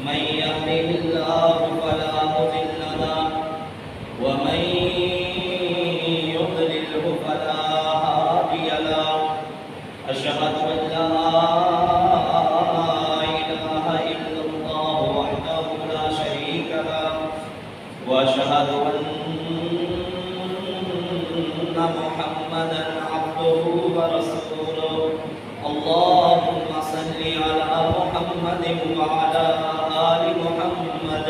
من يهده الله فلا مضل له ومن يضلله فلا هادي له أشهد أن لا إله إلا الله وحده لا شريك له وأشهد أن محمدا عبده ورسوله اللهم صل على محمد وعلى آل محمد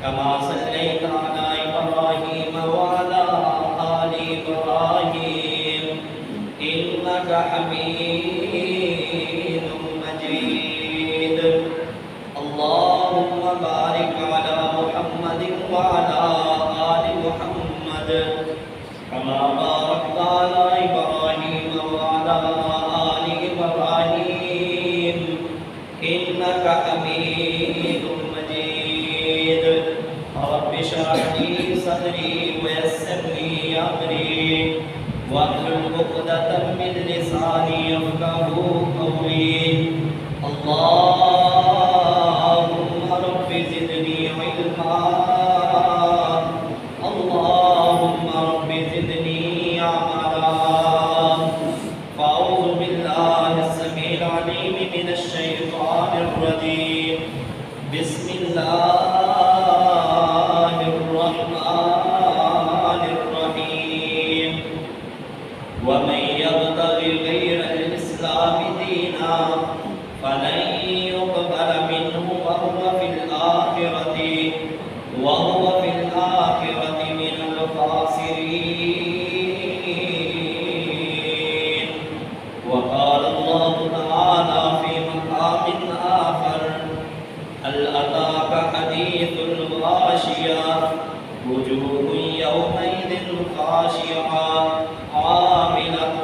كما صليت على إبراهيم وعلى آل إبراهيم إنك حميد مجيد اللهم بارك على محمد وعلى آل محمد كما باركت على إبراهيم وعلى آل إبراهيم إنك حميد مجيد رب اشرح لي صدري ويسر لي أمري واحلل عقدة من لساني يفقهوا قولي اللهم رب زدني علما اللهم رب زدني عملا فأعوذ بالله السميع العليم من الشيطان الرجيم بسم الله الرحمن الرحيم ومن يبتغي غير الإسلام دينا فلن يقبل منه وهو في الآخرة من الخاسرين وقال الله تعالى في مقام آخر هل أتاك حديث الغاشية وجوه يومئذ خاشعة عاملة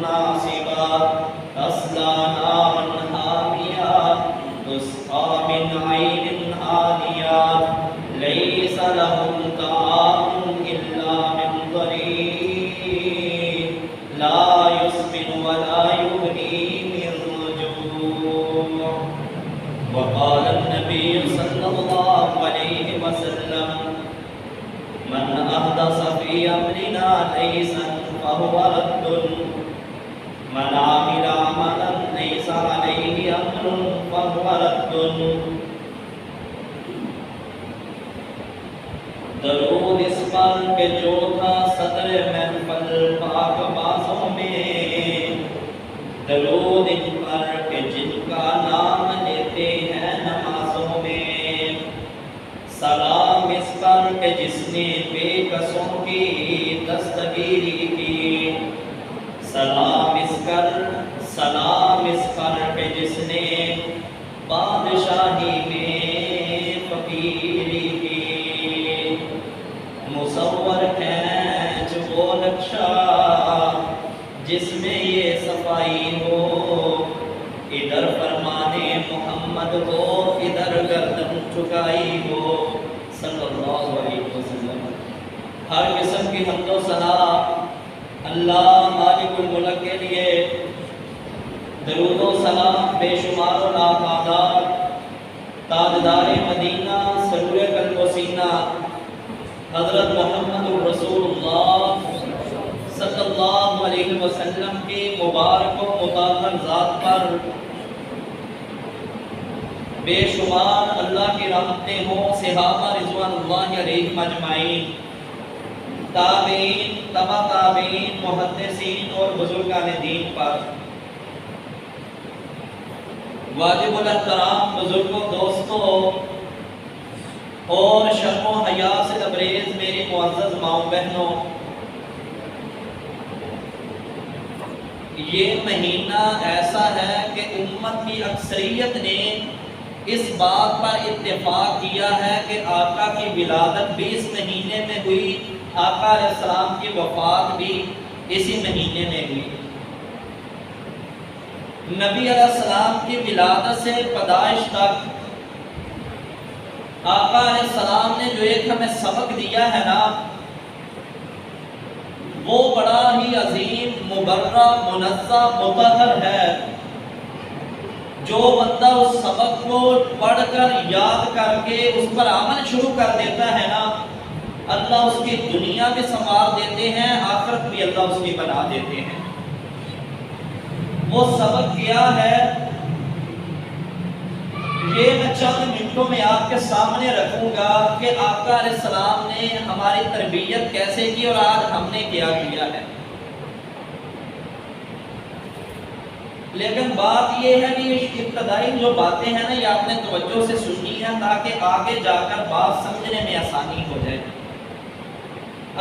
ناصبة تصلى نارا حامية تسقى من عين آنية ليس لهم طعام إلا من ضريع لا يسمن ولا يغني من جوع وقال النبي صلى الله عليه وسلم من أحدث في أمرنا ليسا فهو رد من عمل عملا ليس عليه أمر فهو رد درود اس پر کہ جو تھا صدر محفل پاک بازوں میں درود ان پر کہ جن کا نام لیتے ہیں نمازوں میں سلام اس پر کہ جس نے بے کسوں کی دستگیری کی سلام اس پر کہ جس نے بادشاہی میں فقیری کی مصور کھینچ وہ نقشہ جس میں یہ صفائی ہو ادھر فرمانے محمد ہو ادھر گردن چکائی ہو صلی اللہ علیہ وسلم ہر قسم کی حمد و ثنا اللہ مالک الملک کے لیے درود و سلام بے شمار و ناپادار تاجدار مدینہ سرور قلب و سینہ حضرت محمد رسول اللہ صلی اللہ علیہ وسلم کی مبارک و مطہر ذات پر بے شمار اللہ کی رحمتیں ہوں صحابہ رضوان اللہ علیہم اجمعین تابعین تبع تابعین محدثین اور بزرگان دین پر واجب الاحترام بزرگوں دوستوں اور شرم و حیا سے لبریز میری معزز ماؤں بہنوں یہ مہینہ ایسا ہے کہ امت کی اکثریت نے اس بات پر اتفاق کیا ہے کہ آقا کی ولادت بھی اس مہینے میں ہوئی آقا علیہ السلام کی وفات بھی اسی مہینے میں ہوئی نبی علیہ السلام کی ولادت سے پیدائش تک آقا علیہ السلام نے جو ایک ہمیں سبق دیا ہے نا وہ بڑا ہی عظیم مبرہ منزہ مطہر ہے جو بندہ اس سبق کو پڑھ کر یاد کر کے اس پر عمل شروع کر دیتا ہے نا، اللہ اس کی دنیا بھی سنوار دیتے ہیں، آخرت بھی اللہ اس کی بنا دیتے ہیں۔ وہ سبق کیا ہے یہ میں چند منٹوں میں آپ کے سامنے رکھوں گا کہ آقا علیہ السلام نے ہماری تربیت کیسے کی اور آج ہم نے کیا کیا ہے۔ لیکن بات یہ ہے کہ ابتدائی جو باتیں ہیں نا یہ آپ نے توجہ سے سننی ہے تاکہ آگے جا کر بات سمجھنے میں آسانی ہو جائے۔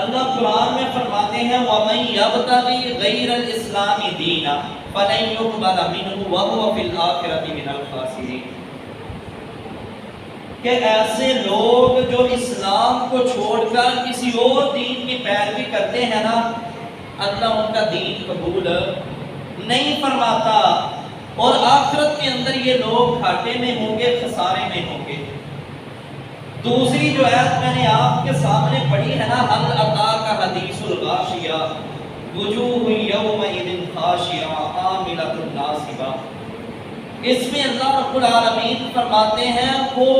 اللہ قرآن میں فرماتے ہیں وَمَن يَبْتَغِي غَيْرَ الْإِسْلَامِ دِينًا فَلَن يُقْبَلَ مِنْهُ وَهُوَ فِي الْآخِرَةِ مِنَ الْخَاسِرِينَ، کہ ایسے لوگ جو اسلام کو چھوڑ کر کسی اور دین کی پیروی کرتے ہیں نا، اللہ ان کا دین قبول نہیں فرماتا اور آخرت کے اندر یہ لوگ گھاٹے میں ہوں گے، خسارے میں ہوں گے۔ دوسری جو آیت میں نے آپ کے سامنے پڑھی ہے نا، هل أتاك حدیث الغاشیہ وجوہ یومئذ خاشعہ عاملۃ ناصبہ، اس میں اللہ رب العالمین فرماتے ہیں وہ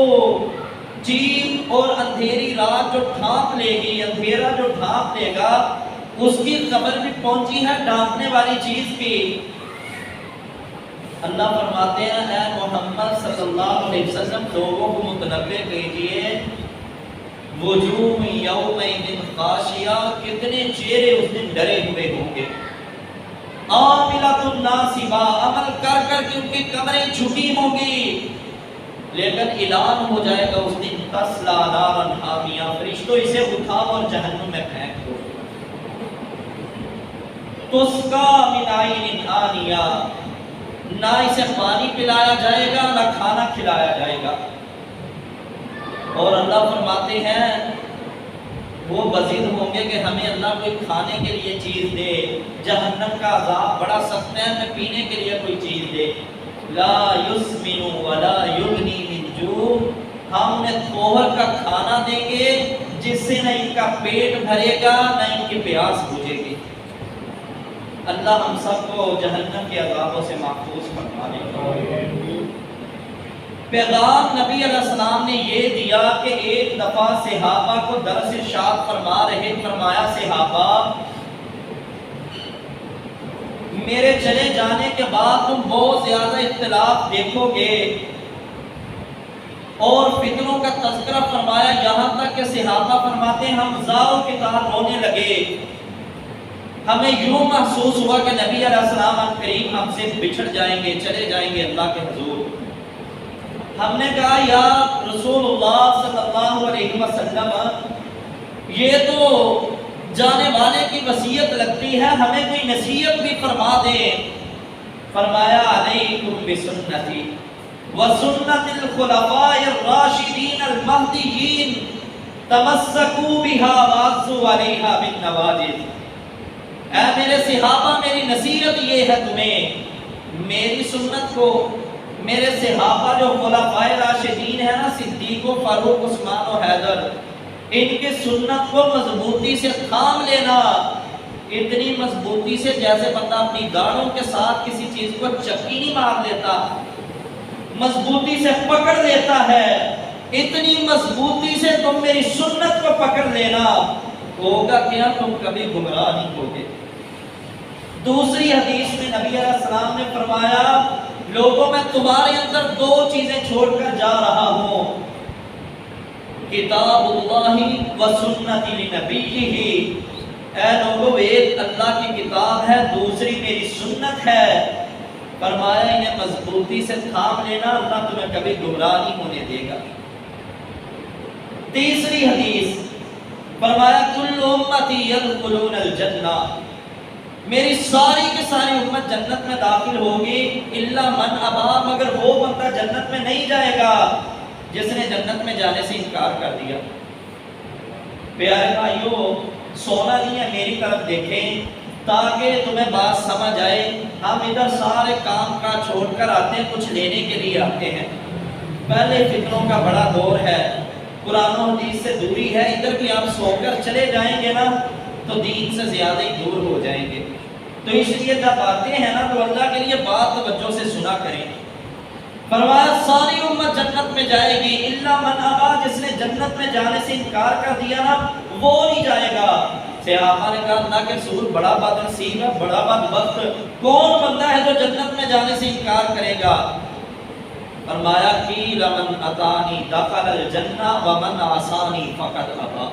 چیز اور اندھیری رات جو ڈھانپ لے گی، اندھیرا جو ڈھانپ لے گا، اس کی خبر بھی پہنچی ہے ڈھانپنے والی چیز کی۔ اللہ فرماتے ہیں اے محمد صلی اللہ علیہ وسلم لوگوں کو متنبہ کیجئے، وجوہ یومئذ خاشعہ، کتنے چہرے اس دن ڈرے ہوئے ہوں گے، عاملۃ ناصبہ، عمل کر کر کے ان کی کمریں جھکی ہوں گی، لیکن اعلان ہو جائے گا اس دن تسلا نارا حامیہ، فرشتوں اسے اٹھاؤ اور جہنم میں پھینک دو، تسقا من عین آنیہ، نہ اسے پانی پلایا جائے گا نہ کھانا کھلایا جائے گا۔ اور اللہ فرماتے ہیں وہ بزید ہوں گے کہ ہمیں اللہ کوئی کھانے کے لیے چیز دے، جہنم کا عذاب بڑا سخت ہے، ہمیں پینے کے لیے کوئی چیز دے۔ لا یسمن ولا یغنی من جوع، ہم انہیں تھوہر کا کھانا دیں گے جس سے نہ ان کا پیٹ بھرے گا نہ ان کی پیاس بجھے گی۔ اللہ ہم سب کو جہنم کے عذابوں سے محفوظ فرما دے۔ پیغام نبی علیہ السلام نے یہ دیا کہ ایک دفعہ صحابہ کو درس ارشاد فرما رہے، فرمایا صحابہ میرے چلے جانے کے بعد تم بہت زیادہ اختلاف دیکھو گے، اور فتنوں کا تذکرہ فرمایا، یہاں تک کہ صحابہ فرماتے ہیں ہم زاروں کی طرح رونے لگے، ہمیں یوں محسوس ہوا کہ نبی علیہ السلام قریب ہم سے بچھڑ جائیں گے، چلے جائیں گے اللہ کے حضور۔ ہم نے کہا یا رسول اللہ صلی اللہ علیہ وسلم یہ تو جانے والے کی وصیت لگتی ہے، ہمیں کوئی نصیحت بھی فرما دیں۔ فرمایا علیکم بسنتی وسنت الخلفاء الراشدین المہدیین تمسکوا بها وعضوا علیہا بالنواجذ، اے میرے صحابہ میری نصیحت یہ ہے تمہیں، میری سنت کو، میرے صحابہ جو خلفاء راشدین ہیں نا، صدیق و فاروق عثمان و حیدر، ان کی سنت کو مضبوطی سے تھام لینا، اتنی مضبوطی سے جیسے بندہ اپنی داڑھوں کے ساتھ کسی چیز کو چکی نہیں مار لیتا، مضبوطی سے پکڑ لیتا ہے، اتنی مضبوطی سے تم میری سنت کو پکڑ لینا، ہوگا کیا تم کبھی گمراہ نہیں ہوگے۔ دوسری حدیث میں نبی علیہ السلام نے فرمایا لوگوں میں تمہارے اندر دو چیزیں چھوڑ کر جا رہا ہوں، کتاب اللہ و سنت لنبیہ، اے لوگوں ایک اللہ کی کتاب ہے، دوسری میری سنت ہے، فرمایا انہیں مضبوطی سے تھام لینا، اللہ تمہیں کبھی گمراہ نہیں ہونے دے گا۔ تیسری حدیث فرمایا کل امتی یدخلون الجنہ، میری ساری کی ساری امت جنت میں داخل ہوگی، الا من ابا، مگر وہ بندہ جنت میں نہیں جائے گا جس نے جنت میں جانے سے انکار کر دیا۔ پیارے بھائیو سونا نہیں ہے، میری طرف دیکھیں تاکہ تمہیں بات سمجھ آئے۔ ہم ادھر سارے کام کا چھوڑ کر آتے ہیں، کچھ لینے کے لیے آتے ہیں، پہلے فتنوں کا بڑا دور ہے، قرآن و حدیث سے دوری ہے، ادھر بھی آپ سو کر چلے جائیں گے نا تو دین سے زیادہ ہی دور ہو جائیں گے۔ تو اس لیے جب آتے ہیں نا تو اللہ کے لیے بات توجہ سے سنا کریں۔ فرمایا ساری امت جنت میں جائے گی الا من ابا، جس نے جنت میں جانے سے انکار کر دیا نا وہ نہیں جائے گا۔ صحابہ نے کہا اللہ کے رسول بڑا بد نصیب ہے، بڑا بدبخت، کون بندہ ہے جو جنت میں جانے سے انکار کرے گا؟ فرمایا قیل من اطانی دخل الجنہ ومن عصانی فقد ابا،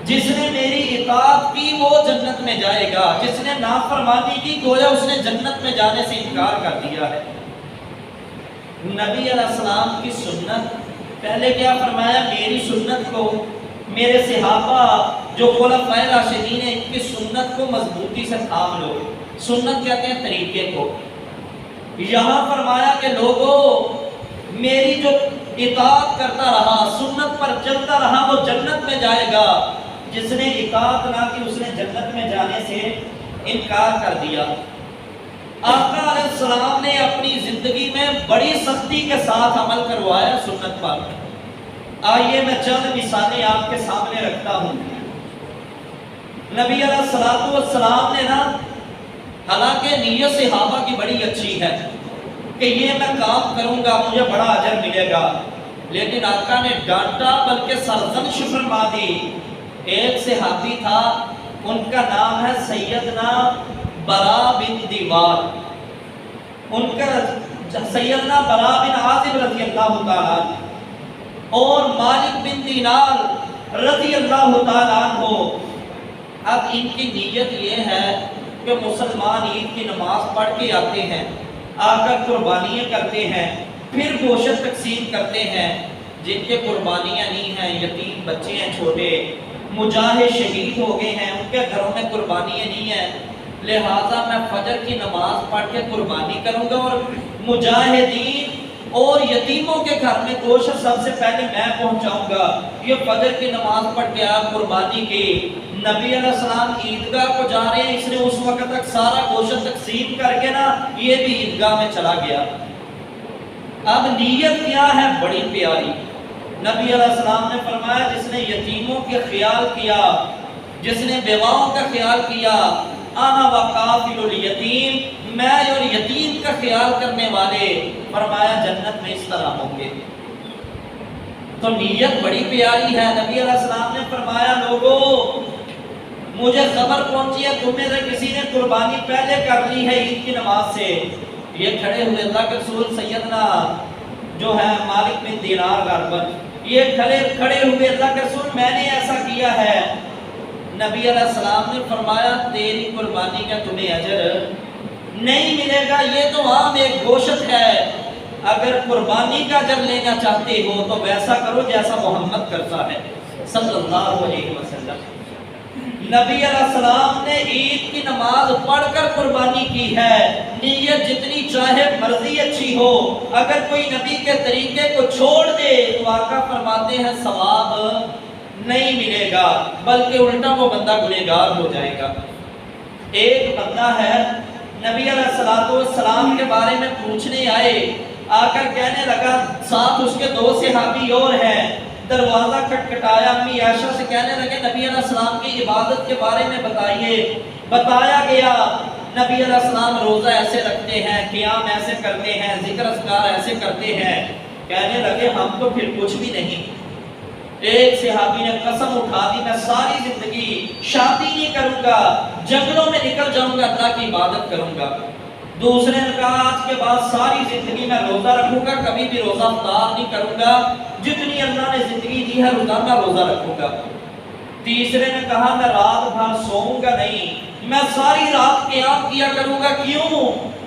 جس نے میری اطاعت کی وہ جنت میں جائے گا، جس نے نافرمانی کی گویا اس نے جنت میں جانے سے انکار کر دیا ہے۔ نبی علیہ السلام کی سنت، پہلے کیا فرمایا؟ میری سنت کو، میرے صحابہ جو خلفائے راشدین ہیں ان کی سنت کو مضبوطی سے تھام لو۔ سنت کہتے ہیں طریقے کو۔ یہاں فرمایا کہ لوگوں میری جو اطاعت کرتا رہا، سنت پر چلتا رہا، وہ جنت میں جائے گا۔ جس نے اطاعت نہ کی اس نے جنت میں جانے سے انکار کر دیا۔ آقا علیہ السلام نے اپنی زندگی میں بڑی سختی کے ساتھ عمل کروایا سنت پر۔ آئیے میں چند مثالیں آپ کے سامنے رکھتا ہوں۔ نبی علیہ السلام نے نا، حالانکہ نیت صحابہ کی بڑی اچھی ہے کہ یہ میں کام کروں گا مجھے بڑا اجر ملے گا، لیکن آقا نے ڈانٹا بلکہ سرزنش فرما دی۔ ایک صحابی تھا، ان کا نام ہے سیدنا برا بن دیوار، ان کا سیدنا برا بن عازب رضی اللہ تعالیٰ اور مالک بن دینار رضی اللہ تعالیٰ عنہ۔ اب ان کی نیت یہ ہے کہ مسلمان عید کی نماز پڑھ کے آتے ہیں، آ کر قربانیاں کرتے ہیں، پھر گوشت تقسیم کرتے ہیں۔ جن کے قربانیاں نہیں ہیں، یتیم بچے ہیں چھوٹے، مجاہد شہید ہو گئے ہیں، ان کے گھروں میں قربانیاں نہیں ہیں، لہٰذا میں فجر کی نماز پڑھ کے قربانی کروں گا اور مجاہدین اور یتیموں کے گھر میں گوشت سب سے پہلے میں پہنچاؤں گا۔ یہ فجر کی نماز پڑھ کے آپ قربانی کی۔ نبی علیہ السلام عیدگاہ کو جا رہے ہیں، اس نے اس وقت تک سارا گوشت تقسیم کر کے نا یہ بھی عیدگاہ میں چلا گیا۔ اب نیت کیا ہے؟ بڑی پیاری۔ نبی علیہ السلام نے فرمایا جس نے یتیموں کے خیال کیا، جس نے بیواؤں کا خیال کیا، انا وقافل الیتیم، میں اور یتیم کا خیال کرنے والے، فرمایا جنت میں اس طرح ہوں گے۔ تو نیت بڑی پیاری ہے۔ نبی علیہ السلام نے فرمایا لوگوں مجھے خبر پہنچی ہے تم میں سے کسی نے قربانی پہلے کر لی ہے عید کی نماز سے۔ یہ کھڑے ہوئے اللہ کے رسول سیدنا جو ہے مالک بن دینار غربن، یہ کھڑے ہوئے اللہ کے رسول میں نے ایسا کیا ہے۔ نبی علیہ السلام نے فرمایا تیری قربانی کا تمہیں اجر نہیں ملے گا، یہ تو عام ایک گوشت ہے، اگر قربانی کا اجر لینا چاہتے ہو تو ویسا کرو جیسا محمد کرتا ہے صلی اللہ علیہ وسلم۔ نبی علیہ السلام نے عید کی نماز پڑھ کر قربانی کی ہے۔ نیت جتنی چاہے مرضی اچھی ہو، اگر کوئی نبی کے طریقے کو چھوڑ دے تو آقا فرماتے ہیں ثواب نہیں ملے گا، بلکہ الٹا وہ بندہ گنہگار ہو جائے گا۔ ایک بندہ ہے نبی علیہ السلام کے بارے میں پوچھنے آئے، آ کر کہنے لگا، ساتھ اس کے دو صحابی اور ہیں، دروازہ کھٹکھٹایا، امی عائشہ سے کہنے لگے نبی علیہ السلام کی عبادت کے بارے میں بتائیے۔ بتایا گیا نبی علیہ السلام روزہ ایسے رکھتے ہیں، قیام ایسے کرتے ہیں، ذکر اذکار ایسے کرتے ہیں۔ کہنے لگے ہم تو پھر کچھ بھی نہیں۔ ایک صحابی نے قسم اٹھا دی میں ساری زندگی شادی نہیں کروں گا، جنگلوں میں نکل جاؤں گا، اللہ کی عبادت کروں گا۔ دوسرے نے کہا آج کے بعد ساری زندگی میں روزہ رکھوں گا، کبھی بھی روزہ افطار نہیں کروں گا، جتنی اللہ نے زندگی دی ہے روزانہ روزہ رکھوں گا۔ تیسرے نے کہا میں رات بھر سوؤں گا نہیں، میں ساری رات قیام کیا کروں گا۔ کیوں؟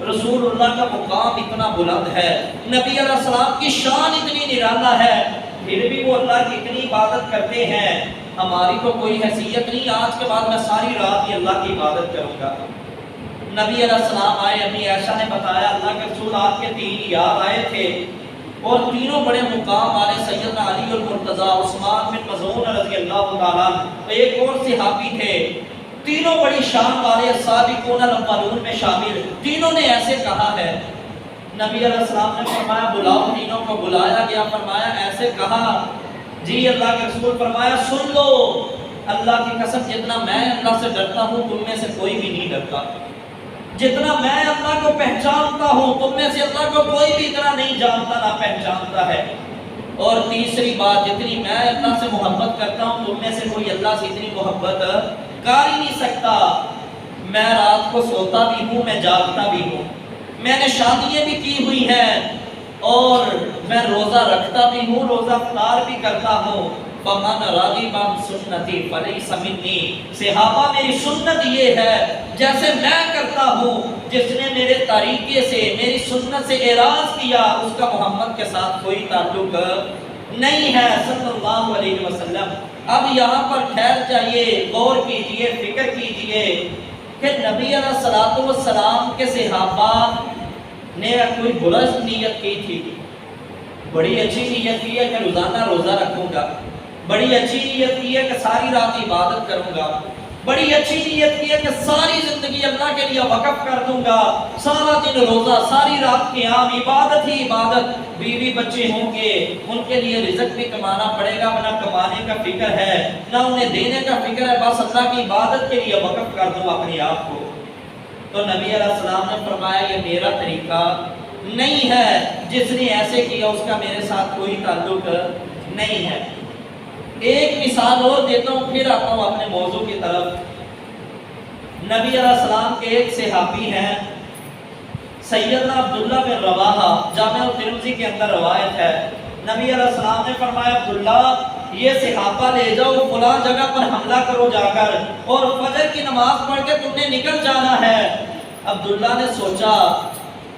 رسول اللہ کا مقام اتنا بلند ہے، نبی علیہ السلام کی شان اتنی نرالا ہے، پھر بھی وہ اللہ کی اتنی عبادت کرتے ہیں، ہماری تو کوئی حیثیت نہیں، آج کے بعد میں ساری رات ہی اللہ کی عبادت کروں گا۔ نبی علیہ السلام آئے، امی عائشہ نے بتایا اللہ کے رسول آپ کے تین یار آئے تھے اور تینوں بڑے مقام والے، سیدنا علی المرتضیٰ، عثمان بن مظعون رضی اللہ تعالیٰ، ایک اور صحابی تھے، تینوں بڑی شان والے السابقون الاولون میں شامل، تینوں نے ایسے کہا ہے۔ نبی علیہ السلام نے فرمایا بلاؤ، تینوں کو بلایا گیا، فرمایا ایسے کہا جی اللہ کے رسول، فرمایا سن لو اللہ کی قسم جتنا میں اللہ سے ڈرتا ہوں تم میں سے کوئی بھی نہیں ڈرتا، جتنا میں اللہ کو پہچانتا ہوں تم میں سے اللہ کو کوئی بھی اتنا اللہ نہیں جانتا نہ پہچانتا ہے۔ اور تیسری بات، جتنی میں اللہ سے محبت کرتا ہوں تم میں سے کوئی اللہ سے اتنی محبت کر ہی نہیں سکتا۔ میں رات کو سوتا بھی ہوں، میں جاگتا بھی ہوں، میں نے شادیاں بھی کی ہوئی ہیں، اور میں روزہ رکھتا بھی ہوں، روزہ افطار بھی کرتا ہوں۔ فَمَنْ رَغِبَ عَنْ سُنَّتِي فَلَيْسَ مِنِّي، صحابہ میری سنت یہ ہے جیسے میں کرتا ہوں، جس نے میرے طریقے سے میری سنت سے اعراض کیا اس کا محمد کے ساتھ کوئی تعلق نہیں ہے صلی اللہ علیہ وسلم۔ اب یہاں پر ٹھہر جائیے، غور کیجئے، فکر کیجئے کہ نبی علیہ الصلوۃ والسلام کے صحابہ نے کوئی برش نیت کی تھی، بڑی اچھی نیت کی ہے کہ روزانہ روزہ رکھوں گا، بڑی اچھی نیت کی ہے کہ ساری رات عبادت کروں گا، بڑی اچھی نیت کی ہے کہ ساری زندگی اللہ کے لیے وقف کر دوں گا، سارا دن روزہ، ساری رات قیام، عبادت ہی عبادت، بیوی بچے ہوں گے ان کے لیے رزق بھی کمانا پڑے گا، نہ کمانے کا فکر ہے نہ انہیں دینے کا فکر ہے، بس اللہ کی عبادت کے لیے وقف کر دوں اپنے آپ کو۔ تو نبی علیہ السلام نے فرمایا یہ میرا طریقہ نہیں ہے، جس نے ایسے کیا اس کا میرے ساتھ کوئی تعلق نہیں ہے۔ ایک مثال اور دیتا ہوں پھر آتا ہوں اپنے موضوع کی طرف۔ نبی علیہ السلام کے ایک صحابی ہیں سیدنا عبداللہ بن رواحہ، جامع ترمذی کے اندر روایت ہے، نبی علیہ السلام نے فرمایا عبداللہ یہ صحابہ لے جاؤ فلاں جگہ پر حملہ کرو جا کر، اور فجر کی نماز پڑھ کے تم نے نکل جانا ہے۔ عبداللہ نے سوچا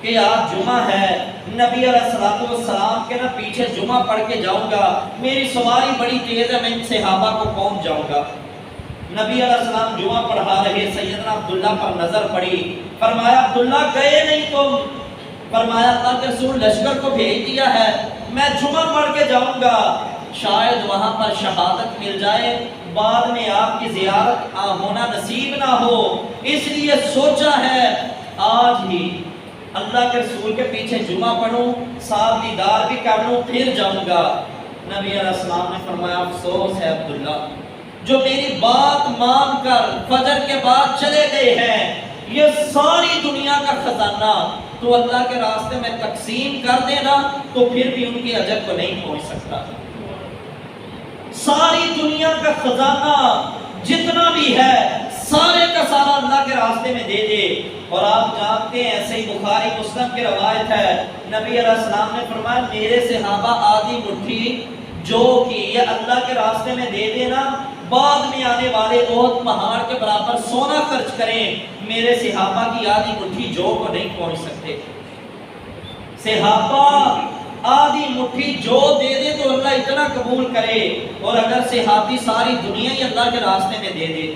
کہ آج جمعہ ہے، نبی علیہ السلام کے نہ پیچھے جمعہ پڑھ کے جاؤں گا، میری سواری بڑی تیز ہے، میں ان صحابہ کو پہنچ جاؤں گا۔ نبی علیہ السلام جمعہ پڑھا رہے، سیدنا عبداللہ پر نظر پڑی، فرمایا عبداللہ گئے نہیں تم؟ فرمایا اللہ کے رسول لشکر کو بھیج دیا ہے، میں جمعہ پڑھ کے جاؤں گا، شاید وہاں پر شہادت مل جائے، بعد میں آپ کی زیارت ہونا نصیب نہ ہو، اس لیے سوچا ہے آج ہی اللہ کے رسول کے پیچھے جمعہ پڑھوں، ساتھ دیدار بھی کر لوں، پھر جاؤں گا۔ نبی علیہ السلام نے فرمایا افسوس ہے عبداللہ، جو میری بات مان کر فجر کے بعد چلے گئے ہیں، یہ ساری دنیا کا خزانہ تو اللہ کے راستے میں تقسیم کر دینا تو پھر بھی ان کی اجر کو نہیں پہنچ سکتا۔ ساری دنیا کا خزانہ جتنا بھی ہے سارے کا سارا اللہ کے راستے میں دے دے، اور آپ جانتے ہیں صحیح بخاری مسلم کی روایت ہے، نبی علیہ السلام نے فرمایا میرے صحابہ آدھی مٹھی جو کی یہ اللہ کے راستے میں دے دینا، بعد میں آنے والے احد پہاڑ کے برابر سونا خرچ کریں، میرے صحابہ کی آدھی مٹھی جو کو نہیں پہنچ سکتے۔ صحابہ آدھی مٹھی جو دے دے تو اللہ اتنا قبول کرے، اور اگر صحابی ساری دنیا ہی اللہ کے راستے میں دے دے،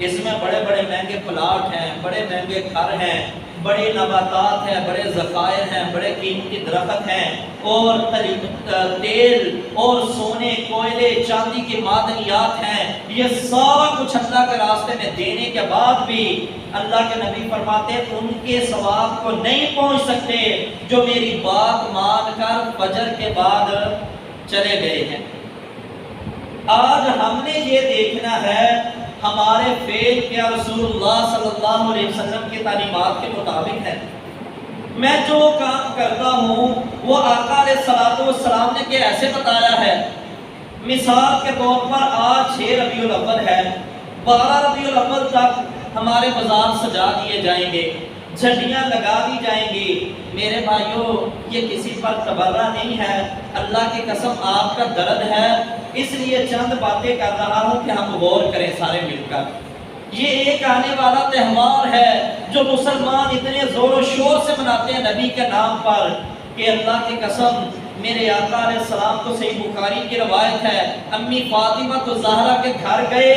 اس میں بڑے بڑے مہنگے پلاٹ ہیں، بڑے مہنگے گھر ہیں، بڑے نباتات ہیں، بڑے ذخائر ہیں، بڑے قیمتی درخت ہیں، اور تیل اور سونے کوئلے چاندی کے معدنیات ہیں، یہ سارا کچھ اللہ کے راستے میں دینے کے بعد بھی اللہ کے نبی فرماتے ہیں ان کے ثواب کو نہیں پہنچ سکتے جو میری بات مان کر فجر کے بعد چلے گئے ہیں۔ آج ہم نے یہ دیکھنا ہے ہمارے فعل کیا رسول اللہ صلی اللہ علیہ وسلم کی تعلیمات کے مطابق ہے۔ میں جو کام کرتا ہوں وہ آقا علیہ الصلوۃ والسلام نے کہ ایسے بتایا ہے۔ مثال کے طور پر آج 6 ربیع الاول ہے، 12 ربیع الاول تک ہمارے بازار سجا دیے جائیں گے، جھنڈیاں لگا دی جائیں گی۔ میرے بھائیوں یہ کسی پر تبرہ نہیں ہے، اللہ کی قسم آپ کا درد ہے، اس لیے چند باتیں کر رہا ہوں کہ ہم غور کریں سارے مل کر۔ یہ ایک آنے والا تہوار ہے جو مسلمان اتنے زور و شور سے مناتے ہیں نبی کے نام پر کہ اللہ کی قسم میرے آقا علیہ السلام کو صحیح بخاری کی روایت ہے، امی فاطمہ تو زہرا کے گھر گئے،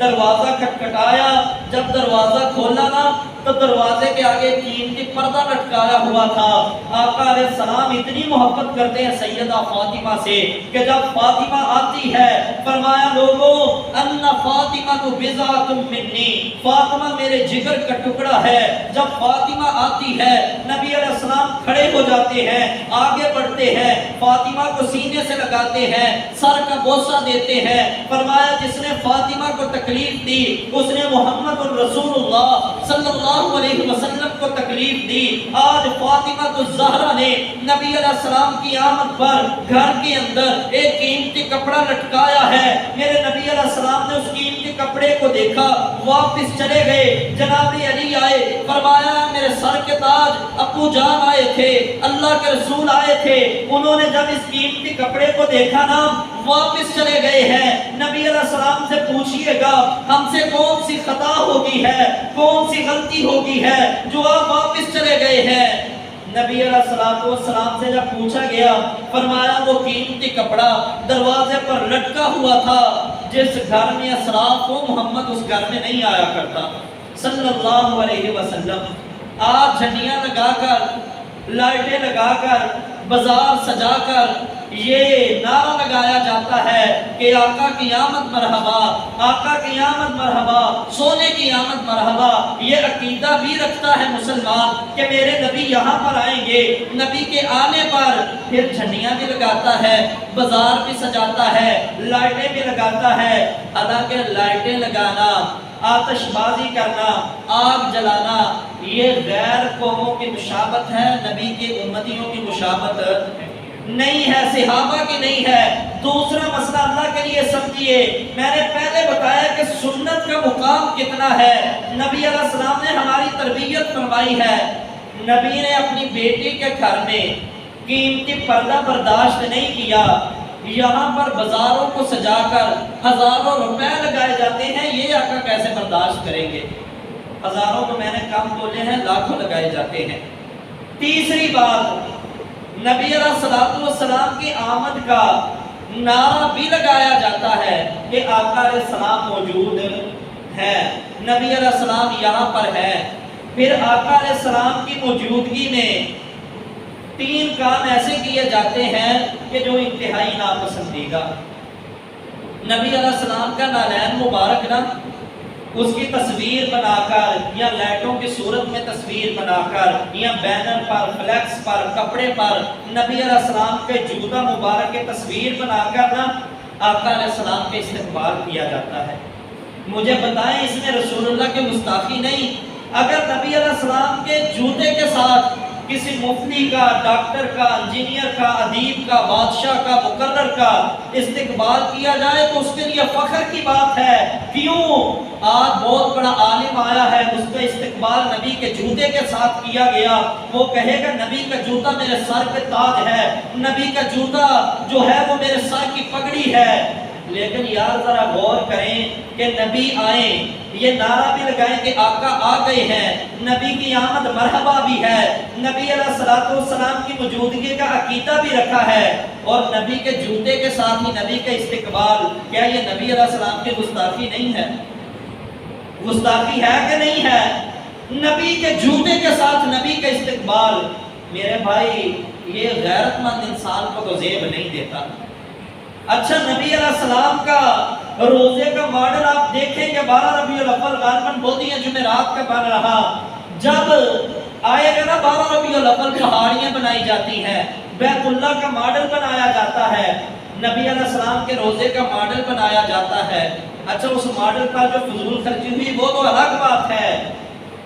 دروازہ کھٹکھٹایا، جب دروازہ کھولا نا تو دروازے کے آگے قیمتی پردہ لٹکایا ہوا تھا۔ آقا علیہ السلام اتنی محبت کرتے ہیں سیدہ فاطمہ سے کہ جب فاطمہ آتی ہے فرمایا لوگوں ان فاطمہ تو بضعۃ منی، فاطمہ میرے جگر کا ٹکڑا ہے۔ جب فاطمہ آتی ہے نبی علیہ السلام کھڑے ہو جاتے ہیں، آگے بڑھتے ہیں، فاطمہ کو سینے سے لگاتے ہیں، سر کا بوسہ دیتے ہیں، فرمایا جس نے فاطمہ کو تکلیف دی اس نے محمد محمد رسول اللہ صلی اللہ علیہ وسلم کو تکلیف دی، آج فاطمہ الزہرا نے نبی علیہ السلام کی آمد پر گھر کے اندر ایک قیمتی کپڑا لٹکایا ہے۔ میرے نبی علیہ السلام نے اس قیمتی کپڑے کو دیکھا، واپس چلے گئے۔ جناب علی آئے، فرمایا میرے سر کے تاج ابو جان آئے تھے، اللہ کے رسول آئے تھے، انہوں نے جب اس قیمتی کپڑے کو دیکھا نا واپس چلے گئے ہیں۔ نبی علیہ السلام سے پوچھئے گا ہم سے کون سی خطا ہوگی ہے، کون سی غلطی ہوگی ہے جو آپ واپس چلے گئے ہیں؟ نبی علیہ السلام سے جب پوچھا گیا، فرمایا وہ قیمتی کپڑا دروازے پر لٹکا ہوا تھا، جس گھر میں اسراف ہو محمد اس گھر میں نہیں آیا کرتا صلی اللہ علیہ وسلم۔ آج جھنڈیاں لگا کر، لائٹیں لگا کر، بازار سجا کر یہ نعرہ لگایا جاتا ہے کہ آقا کی آمد مرحبا، آقا کی آمد مرحبا، سونے کی آمد مرحبا۔ یہ عقیدہ بھی رکھتا ہے مسلمان کہ میرے نبی یہاں پر آئیں گے۔ نبی کے آنے پر پھر جھنڈیاں بھی لگاتا ہے، بازار بھی سجاتا ہے، لائٹیں بھی لگاتا ہے۔ حالانکہ لائٹیں لگانا، آتش بازی کرنا، آگ جلانا یہ غیر قوموں کی مشابہت ہے، نبی کے امتیوں کی مشابہت نہیں ہے، صحابہ کی نہیں ہے۔ دوسرا مسئلہ اللہ کے لیے سمجھیے، میں نے پہلے بتایا کہ سنت کا مقام کتنا ہے۔ نبی علیہ السلام نے ہماری تربیت فرمائی ہے۔ نبی نے اپنی بیٹی کے گھر میں قیمتی پردہ برداشت نہیں کیا۔ یہاں پر بازاروں کو سجا کر ہزاروں روپے لگائے جاتے ہیں، یہ آقا کیسے برداشت کریں گے؟ ہزاروں کو میں نے کم بولے ہیں، لاکھوں لگائے جاتے ہیں۔ تیسری بات، نبی علیہ السلام کی آمد کا نعرہ بھی لگایا جاتا ہے کہ آقا علیہ السلام موجود ہے، نبی علیہ السلام یہاں پر ہے۔ پھر آقا علیہ السلام کی موجودگی میں تین کام ایسے کیے جاتے ہیں کہ جو انتہائی ناپسندیدہ۔ نبی علیہ السلام کا نالین مبارک نا، اس کی تصویر بنا کر یا لائٹوں کی صورت میں تصویر بنا کر یا بینر پر، فلیکس پر، کپڑے پر نبی علیہ السلام کے جوتا مبارک کی تصویر بنا کر نا آقا علیہ السلام کے استقبال کیا جاتا ہے۔ مجھے بتائیں اس میں رسول اللہ کے گستاخی نہیں؟ اگر نبی علیہ السلام کے جوتے کے ساتھ کسی مفتی کا، ڈاکٹر کا، انجینئر کا، ادیب کا، بادشاہ کا، مقرر کا استقبال کیا جائے تو اس کے لیے فخر کی بات ہے۔ کیوں؟ آج بہت بڑا عالم آیا ہے، اس کا استقبال نبی کے جوتے کے ساتھ کیا گیا، وہ کہے گا نبی کا جوتا میرے سر پہ تاج ہے، نبی کا جوتا جو ہے وہ میرے سر کی پگڑی ہے۔ لیکن یار ذرا غور کریں کہ نبی آئیں، یہ نعرہ بھی لگائیں کہ آقا آ گئے ہیں، نبی کی آمد مرحبا بھی ہے، نبی علیہ السلام کی موجودگی کا عقیدہ بھی رکھا ہے، اور نبی کے جوتے کے ساتھ ہی نبی کا استقبال، کیا یہ نبی علیہ السلام کی گستاخی نہیں ہے؟ گستاخی ہے کہ نہیں ہے؟ نبی کے جوتے کے ساتھ نبی کا استقبال، میرے بھائی یہ غیرت مند انسان کو تو زیب نہیں دیتا۔ اچھا، نبی علیہ السلام کا روزے کا ماڈل آپ دیکھیں کہ 12 ربیع الاول غالباً بولتی ہیں جمعرات کا بن رہا، جب آئے گا نا 12 ربیع الاول پہاڑیاں بنائی جاتی ہیں، بیت اللہ کا ماڈل بنایا جاتا ہے، نبی علیہ السلام کے روزے کا ماڈل بنایا جاتا ہے۔ اچھا، اس ماڈل پر جو فضول خرچی ہوئی وہ تو الگ بات ہے،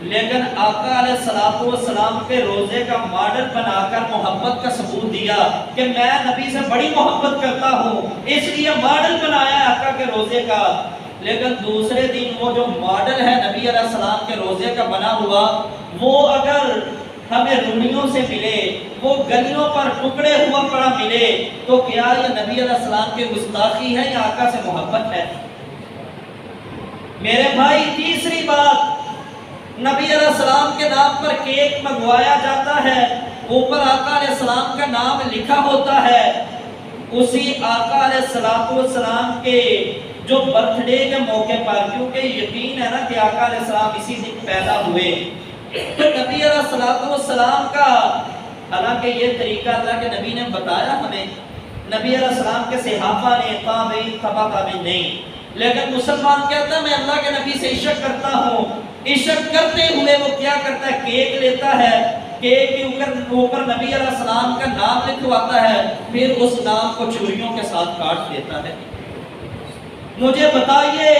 لیکن آقا علیہ السلام کے روزے کا ماڈل بنا کر محبت کا ثبوت دیا کہ میں نبی سے بڑی محبت کرتا ہوں، اس لیے ماڈل بنایا آقا کے روزے کا۔ لیکن دوسرے دن وہ جو ماڈل ہے نبی علیہ السلام کے روزے کا بنا ہوا، وہ اگر ہمیں روڑیوں سے ملے، وہ گلیوں پر ٹکڑے ہوا پڑا ملے، تو کیا یہ نبی علیہ السلام کی گستاخی ہے یا آقا سے محبت ہے؟ میرے بھائی تیسری بات، نبی علیہ السلام کے نام پر کیک منگوایا جاتا ہے، اوپر آقا علیہ السلام کا نام لکھا ہوتا ہے۔ اسی آقا علیہ السلام کے جو برتھ ڈے کے موقع پر، کیونکہ یقین ہے نا کہ آقا علیہ السلام اسی دن پیدا ہوئے، تو نبی علیہ السلام کا، حالانکہ یہ طریقہ اللہ کے نبی نے بتایا ہمیں، نبی علیہ السلام کے صحابہ نے، تابعین، تبع تابعین نہیں، لیکن مسلمان کہتا ہے میں اللہ کے نبی سے عشق کرتا ہوں، عشق کرتے ہوئے وہ کیا کرتا ہے؟ کیک لیتا ہے، کیک کے اوپر نبی علیہ السلام کا نام لکھواتا ہے، پھر اس نام کو چوریوں کے ساتھ کاٹ دیتا ہے۔ مجھے بتائیے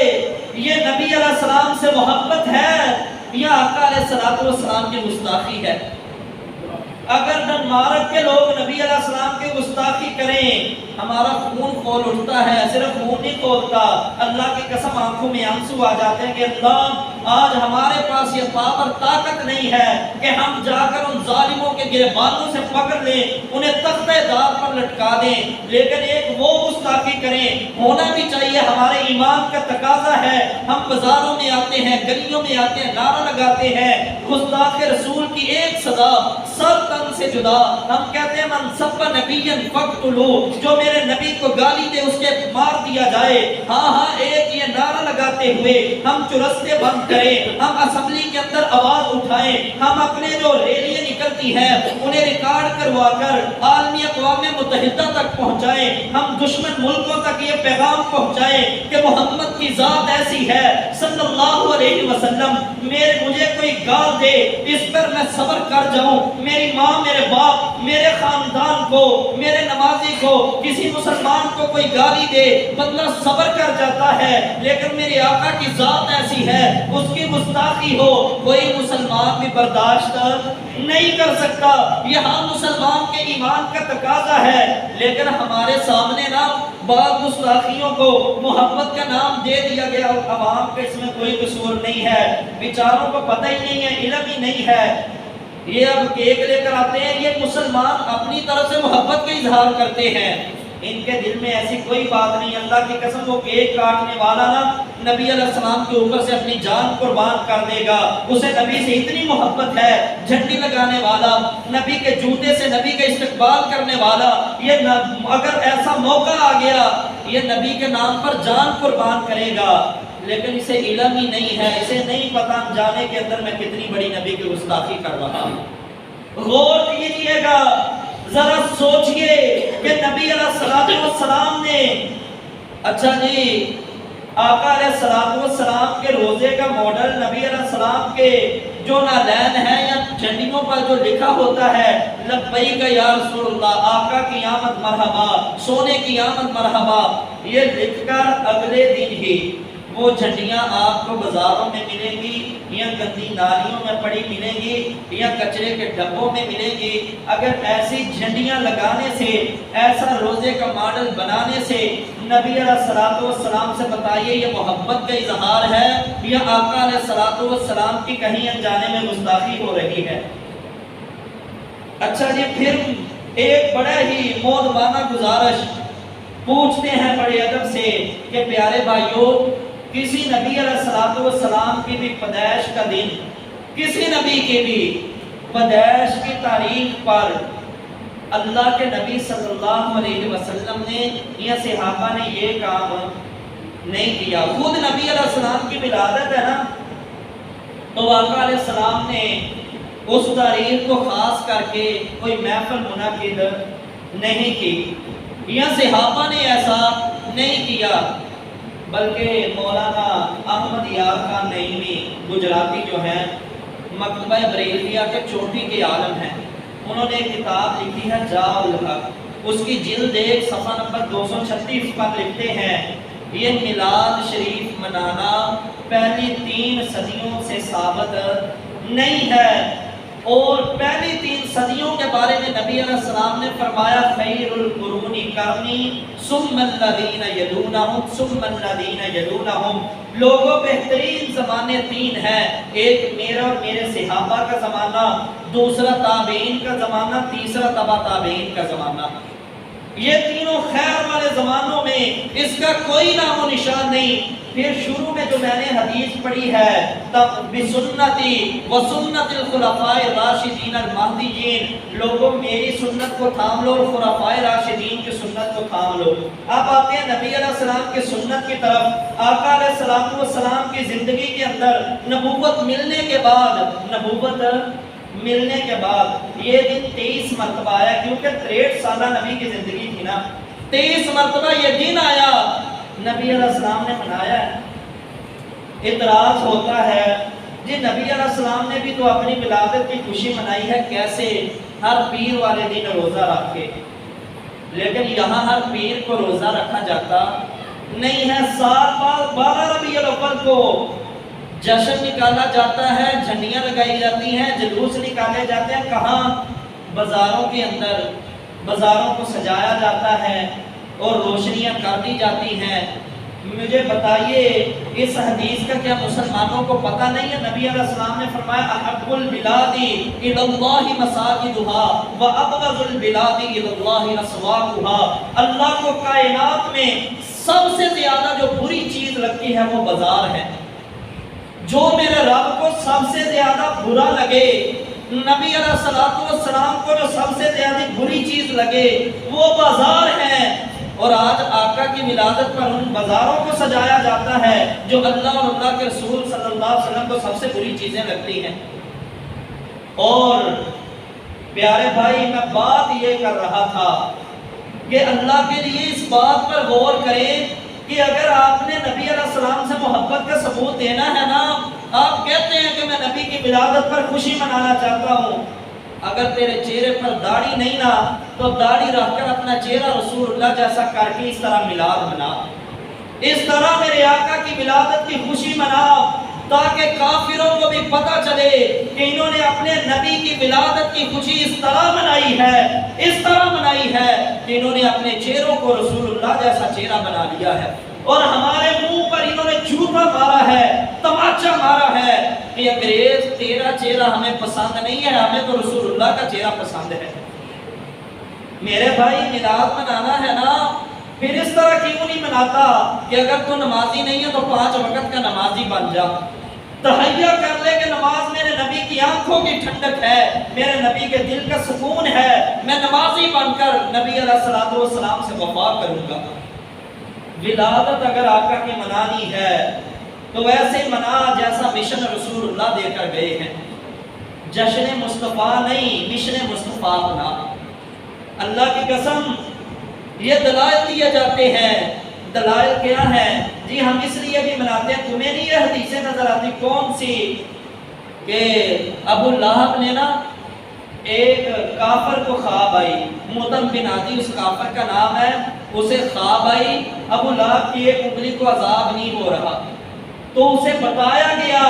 یہ نبی علیہ السلام سے محبت ہے یا آقا علیہ السلام کی گستاخی ہے؟ اگر ڈنمارک کے لوگ نبی علیہ السلام کی گستاخی کریں ہمارا خون کھول اٹھتا ہے، صرف خون نہیں کھولتا، اللہ کی قسم آنکھوں میں آنسو آ جاتے ہیں کہ اللہ آج ہمارے پاس یہ پاور طاقت نہیں ہے کہ ہم جا کر ان ظالموں کے گریبانوں سے پکڑ لیں، انہیں تختہ دار پر لٹکا دیں، لیکن ایک وہ گستاخی کریں، ہونا بھی چاہیے، ہمارے ایمان کا تقاضا ہے۔ ہم بازاروں میں آتے ہیں، گلیوں میں آتے ہیں، نعرہ لگاتے ہیں، گستاخ رسول کی ایک سزا سب تن سے جدا، ہم کہتے ہیں من سب نبی فقتلو، جو میرے نبی کو گالی دے اس کے مار دیا جائے۔ ہاں ایک یہ نعرہ لگاتے ہوئے ہم چرستے بند کریں، ہم اسمبلی کے اندر آواز اٹھائیں، ہم اپنے جو ریلیاں نکلتی ہیں انہیں ریکارڈ کروا کر عالمی اقوام متحدہ تک پہنچائیں، ہم دشمن ملکوں تک یہ پیغام پہنچائیں کہ محمد کی ذات ایسی ہے صلی اللہ علیہ وسلم، مجھے کوئی گال دے اس پر میں صبر کر جاؤں، میری ماں، میرے باپ، میرے خاندان کو، میرے نمازی کو، کسی مسلمان کو کوئی گالی دے بندہ صبر کر جاتا ہے، لیکن میرے آقا کی ذات ایسی ہے اس کی گستاخی ہو کوئی مسلمان بھی برداشت نہیں کر سکتا۔ یہاں مسلمان کے ایمان کا تقاضا ہے، لیکن ہمارے سامنے نا بعض گستاخیوں کو محبت کا نام دے دیا گیا، عوام کا اس میں کوئی قصور نہیں ہے، بیچاروں کو پتہ ہی نہیں ہے، علم ہی نہیں ہے، یہ اب کیک لے کر آتے ہیں، یہ مسلمان اپنی طرف سے محبت کا اظہار کرتے ہیں، ان کے دل میں ایسی کوئی بات نہیں۔ اللہ کی قسم وہ کیک کاٹنے والا نا نبی علیہ السلام کے اوپر سے اپنی جان قربان کر دے گا، اسے نبی سے اتنی محبت ہے، جھنڈی لگانے والا، نبی کے جوتے سے نبی کا استقبال کرنے والا، یہ اگر ایسا موقع آ گیا یہ نبی کے نام پر جان قربان کرے گا، لیکن اسے علم ہی نہیں ہے، اسے نہیں پتا جانے کے اندر میں کتنی بڑی نبی کی گستاخی کر رہا ہوں۔ غور کیجئے گا، ذرا سوچئے کہ نبی علیہ السلام نے، اچھا جی آقا علیہ السلام کے روزے کا ماڈل نبی علیہ السلام کے جو نالین ہے یا جھنڈیوں پر جو لکھا ہوتا ہے لبیک یا رسول اللہ، آقا کی آمد مرحبا، سونے کی آمد مرحبا، یہ لکھ کر اگلے دن ہی وہ جھنڈیاں آپ کو بازاروں میں ملیں گی یا گندی نالیوں میں پڑی ملیں گی یا کچرے کے ڈبوں میں ملیں گی۔ اگر ایسی جھنڈیاں لگانے سے، ایسا روزے کا ماڈل بنانے سے نبی علیہ السلام سے بتائیے یہ محبت کا اظہار ہے یا آقا علیہ السلام کی کہیں انجانے میں گستاخی ہو رہی ہے؟ اچھا جی پھر ایک بڑا ہی مودبانہ گزارش پوچھتے ہیں بڑے ادب سے کہ پیارے بھائیوں، کسی نبی علیہ السلام کی بھی پیدائش کا دن، کسی نبی کی بھی پیدائش کی تاریخ پر اللہ کے نبی صلی اللہ علیہ وسلم نے یا صحابہ نے یہ کام نہیں کیا۔ خود نبی علیہ السلام کی ولادت ہے نا، تو آقا علیہ السلام نے اس تاریخ کو خاص کر کے کوئی محفل منعقد نہیں کی یا صحابہ نے ایسا نہیں کیا، بلکہ مولانا احمد یار خان نعیمی گجراتی جو ہیں مکتبہ بریلویہ کے چوٹی کے عالم ہیں، انہوں نے ایک کتاب لکھی ہے جاء الحق، اس کی جلد 1 صفحہ نمبر 236 پر لکھتے ہیں یہ میلاد شریف منانا پہلی 3 صدیوں سے ثابت نہیں ہے، اور پہلی 3 صدیوں کے بارے میں نبی علیہ السلام نے فرمایا خیر القرون قرنی ثم الذین یلونہم ثم الذین یلونہم، لوگوں بہترین زمانے 3 ہیں، ایک میرا اور میرے صحابہ کا زمانہ، دوسرا تابعین کا زمانہ، تیسرا تبع تابعین کا زمانہ۔ یہ تینوں خیر والے زمانوں میں اس کا کوئی نام و نشان نہیں۔ پھر شروع میں جو میں نے حدیث پڑھی ہے تب بسنتی و سنت الخلفاء الراشدین المہدیین، لوگوں میری سنت کو تھام لو اور خلفاء راشدین کی سنت کو تھام لو۔ اب آتے ہیں نبی علیہ السلام کی سنت کی طرف۔ آقا علیہ السلام کی زندگی کے اندر نبوت ملنے کے بعد یہ دن 23 مرتبہ آیا، کیونکہ 63 سالہ نبی کی زندگی تھی نا، 23 مرتبہ یہ دن آیا، نبی علیہ السلام نے منایا ہے۔ اعتراض ہوتا ہے جی نبی علیہ السلام نے بھی تو اپنی ولادت کی خوشی منائی ہے، کیسے ہر پیر والے دن روزہ رکھ کے، لیکن یہاں ہر پیر کو روزہ رکھا جاتا نہیں ہے۔ سال بعد 12 ربیع الاول کو جشن نکالا جاتا ہے، جھنڈیاں لگائی جاتی ہیں، جلوس نکالے جاتے ہیں۔ کہاں؟ بازاروں کے اندر، بازاروں کو سجایا جاتا ہے اور روشنیاں کر دی جاتی ہیں۔ مجھے بتائیے اس حدیث کا کیا مسلمانوں کو پتہ نہیں ہے؟ نبی علیہ السلام نے فرمایا احب البلاد الی اللہ مساجدها وابغض البلاد الی اللہ اسواقها۔ اللہ کو کائنات میں سب سے زیادہ جو بری چیز لگتی ہے وہ بازار ہے۔ جو میرے رب کو سب سے زیادہ برا لگے، نبی علیہ السلام کو جو سب سے زیادہ بری چیز لگے وہ بازار ہے۔ اور آج آقا کی ولادت پر ان بازاروں کو سجایا جاتا ہے جو اللہ اور اللہ کے رسول صلی اللہ علیہ وسلم کو سب سے بری چیزیں لگتی ہیں۔ اور پیارے بھائی، میں بات یہ کر رہا تھا کہ اللہ کے لیے اس بات پر غور کریں کہ اگر آپ نے نبی علیہ السلام سے محبت کا ثبوت دینا ہے نا، آپ کہتے ہیں کہ میں نبی کی ولادت پر خوشی منانا چاہتا ہوں، اگر تیرے چہرے پر داڑھی نہیں نا تو داڑھی رکھ کر اپنا چہرہ رسول اللہ جیسا کر کے اس طرح میلاد منا، اس طرح میرے آقا کی ولادت کی خوشی منا، تاکہ کافروں کو بھی پتہ چلے کہ انہوں نے اپنے نبی کی ولادت کی خوشی اس طرح منائی ہے، اس طرح منائی ہے کہ انہوں نے اپنے چہروں کو رسول اللہ جیسا چہرہ بنا لیا ہے، اور ہمارے منہ پر انہوں نے جھوٹا مارا ہے، تماچا مارا ہے کہ انگریز تیرا چہرہ ہمیں پسند نہیں ہے، ہمیں تو رسول اللہ کا چہرہ پسند ہے۔ میرے بھائی، میلاد منانا ہے نا، پھر اس طرح کیوں نہیں مناتا کہ اگر تو نمازی نہیں ہے تو 5 وقت کا نمازی بن جا، تہیہ کر لے کہ نماز میرے نبی کی آنکھوں کی ٹھنڈک ہے، میرے نبی کے دل کا سکون ہے، میں نمازی بن کر نبی علیہ السلام سے وفا کروں گا۔ ولادت اگر آقا کی منانی ہے تو ویسے منا جیسا مشن رسول اللہ دے کر گئے ہیں۔ جشن مصطفیٰ نہیں، مشن مصطفیٰ بنا۔ اللہ کی قسم، یہ دلائل دیے جاتے ہیں۔ دلائل کیا ہے؟ جی ہم اس لیے بھی مناتے ہیں، تمہیں نہیں یہ حدیثیں نظر آتی؟ کون سی؟ کہ ابو لہب نے نا ایک کافر کو خواب آئی، مطعم بن عدی اس کافر کا نام ہے، اسے خواب آئی ابو لہب کی ایک انگلی کو عذاب نہیں ہو رہا، تو اسے بتایا گیا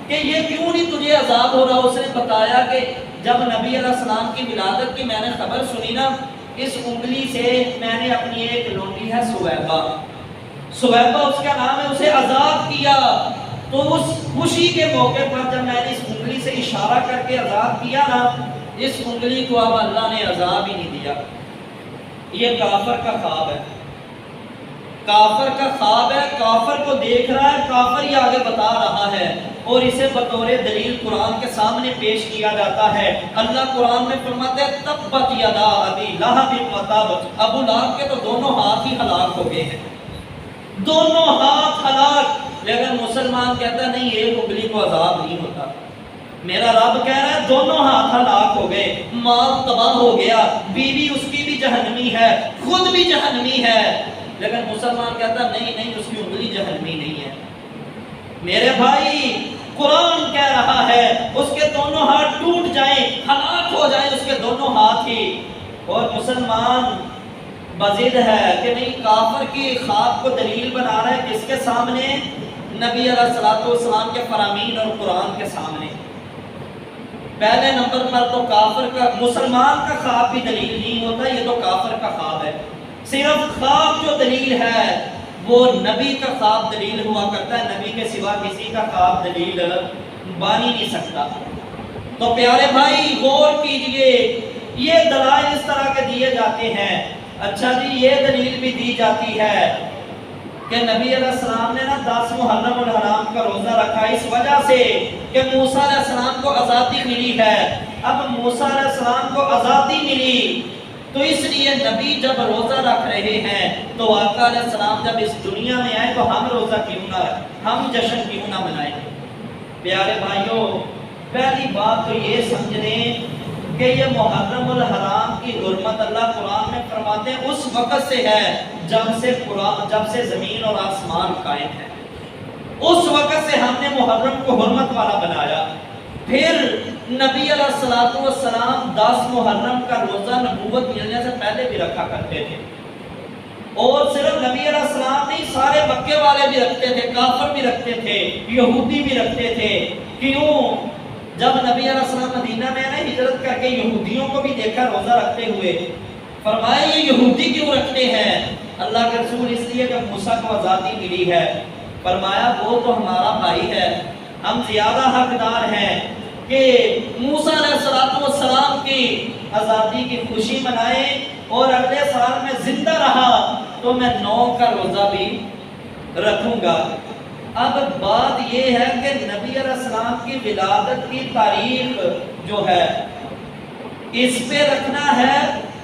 کہ یہ کیوں نہیں تجھے عذاب ہو رہا؟ اس نے بتایا کہ جب نبی علیہ السلام کی ولادت کی میں نے خبر سنی نا، اس انگلی سے میں نے اپنی ایک لونڈی ہے سویبہ اس کا نام ہے، اسے آزاد کیا، تو اس خوشی کے موقع پر جب میں نے اس انگلی سے اشارہ کر کے آزاد کیا نا، اس انگلی کو اب اللہ نے عذاب ہی نہیں دیا۔ یہ کافر کا خواب ہے، کافر کا خواب ہے، کافر کو دیکھ رہا ہے، کافر ہی آگے بتا رہا ہے، اور اسے بطور دلیل قرآن کے سامنے پیش کیا جاتا ہے۔ اللہ قرآن میں فرماتے ہیں تبت یدا ابی لہب وتب، ابو لہب کے تو دونوں ہاتھ ہی ہلاک ہو گئے ہیں، دونوں ہاتھ ہلاک۔ لیکن مسلمان کہتا ہے نہیں، ایک انگلی کو عذاب نہیں ہوتا، میرا رب کہہ رہا ہے دونوں ہاتھ ہلاک ہو گئے، مال تباہ ہو گیا، بیوی اس کی بھی جہنمی ہے، خود بھی جہنمی ہے، لیکن مسلمان کہتا نہیں اس کی انگلی جہنمی نہیں ہے۔ میرے بھائی، قرآن کہہ رہا ہے اس کے دونوں ہاتھ ٹوٹ جائیں، ہلاک ہو جائیں اس کے دونوں ہاتھ ہی، اور مسلمان بضد ہے کہ نہیں، کافر کی خواب کو دلیل بنا رہا ہے کس کے سامنے؟ نبی علیہ السلام کے فرامین اور قرآن کے سامنے۔ پہلے نمبر پر تو کافر کا، مسلمان کا خواب بھی دلیل نہیں ہوتا، یہ تو کافر کا خواب ہے۔ صرف خواب جو دلیل ہے وہ نبی کا خواب دلیل ہوا کرتا ہے، نبی کے سوا کسی کا خواب دلیل بن ہی نہیں سکتا۔ تو پیارے بھائی غور کیجئے، یہ دلائل اس طرح کے دیے جاتے ہیں۔ اچھا جی، یہ دلیل بھی دی جاتی ہے کہ نبی علیہ السلام نے نا 10 محرم الحرام کا روزہ رکھا اس وجہ سے کہ موسیٰ علیہ السلام کو آزادی ملی ہے۔ اب موسیٰ علیہ السلام کو آزادی ملی تو اس لیے نبی جب روزہ رکھ رہے ہیں تو آقا علیہ السلام جب اس دنیا میں آئے تو ہم روزہ کیوں نہ رکھیں، ہم جشن کیوں نہ منائیں؟ پیارے بھائیوں، پہلی بات تو یہ سمجھ لیں کہ یہ محرم الحرام کی حرمت اللہ قرآن میں فرماتے ہیں اس وقت سے ہے جب سے زمین اور آسمان قائم ہے، اس وقت سے ہم نے محرم کو حرمت والا بنایا۔ پھر نبی علیہ السلام 10 محرم کا روزہ نبوت ملنے سے پہلے بھی رکھا کرتے تھے، اور صرف نبی علیہ السلام نہیں، سارے مکے والے بھی رکھتے تھے، کافر بھی رکھتے تھے، یہودی بھی رکھتے تھے۔ کیوں؟ جب نبی علیہ السلام مدینہ میں نے ہجرت کر کے یہودیوں کو بھی دیکھا روزہ رکھتے ہوئے، فرمایا یہ یہودی کیوں رکھتے ہیں؟ اللہ کے رسول اس لیے کہ موسیٰ کو آزادی ملی ہے۔ فرمایا وہ تو ہمارا بھائی ہے، ہم زیادہ حقدار ہیں کہ موسیٰ علیہ السلام کی آزادی کی خوشی منائیں، اور اگلے سال میں زندہ رہا تو میں 9 کا روزہ بھی رکھوں گا۔ اب بات یہ ہے کہ نبی علیہ السلام کی ولادت کی تاریخ جو ہے اس پہ رکھنا ہے،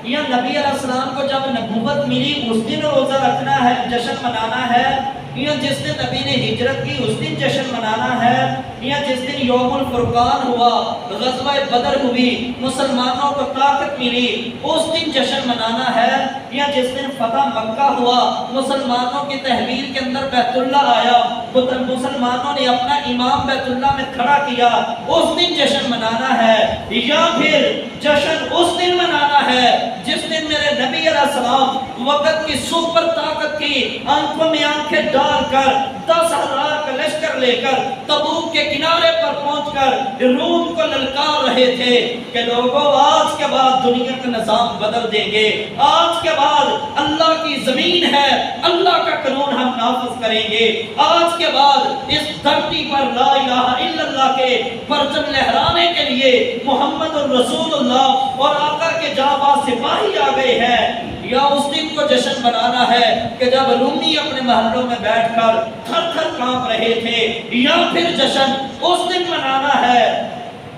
یا نبی علیہ السلام کو جب نبوت ملی اس دن روزہ رکھنا ہے، جشن منانا ہے، یا جس دن نبی نے ہجرت کی اس دن جشن منانا ہے، یا جس دن یوم الفرقان ہوا، غزوہ بدر ہوئی، مسلمانوں کو طاقت ملی اس دن جشن منانا ہے، یا جس دن فتح مکہ ہوا، مسلمانوں کی تحویل کے اندر بیت اللہ آیا، مسلمانوں نے اپنا امام بیت اللہ میں کھڑا کیا، اس دن جشن منانا ہے، یا پھر جشن اس دن منانا ہے جس دن میرے نبی علیہ السلام وقت کی سپر طاقت کی آنکھوں میں آنکھیں ڈال کر 10,000 کا لشکر لے کر تبوک کے کنارے پر پہنچ کر روم کو للکار رہے تھے کہ لوگوں آج کے بعد دنیا کا نظام بدل دیں گے، آج کے بعد اللہ کی زمین ہے، اللہ کا قانون ہم نافذ کریں گے، آج کے بعد اس دھرتی پر لا الہ الا اللہ کے پرچم لہرانے کے لیے محمد الرسول اللہ اور آقا کے جانباز سپاہی آ گئے ہیں۔ یا اس دن کو جشن منانا ہے کہ جب رومی اپنے محلوں میں بیٹھ کر تھر تھر کانپ رہے تھے، یا پھر جشن اس دن منانا ہے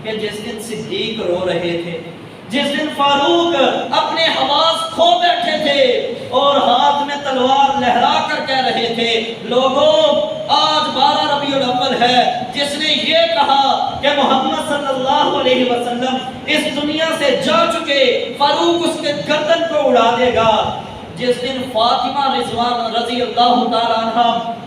کہ جس دن صدیق رو رہے تھے، جس دن فاروق اپنے حواس کھو بیٹھے تھے اور ہاتھ میں تلوار لہرا کر کہہ رہے تھے لوگوں آج 12 ربیع الاول ہے، جس نے یہ کہا کہ محمد صلی اللہ علیہ وسلم اس دنیا سے جا چکے، فاروق اس کے گردن کو اڑا دے گا۔ جس دن فاطمہ رضوان رضی اللہ تعالیٰ عنہ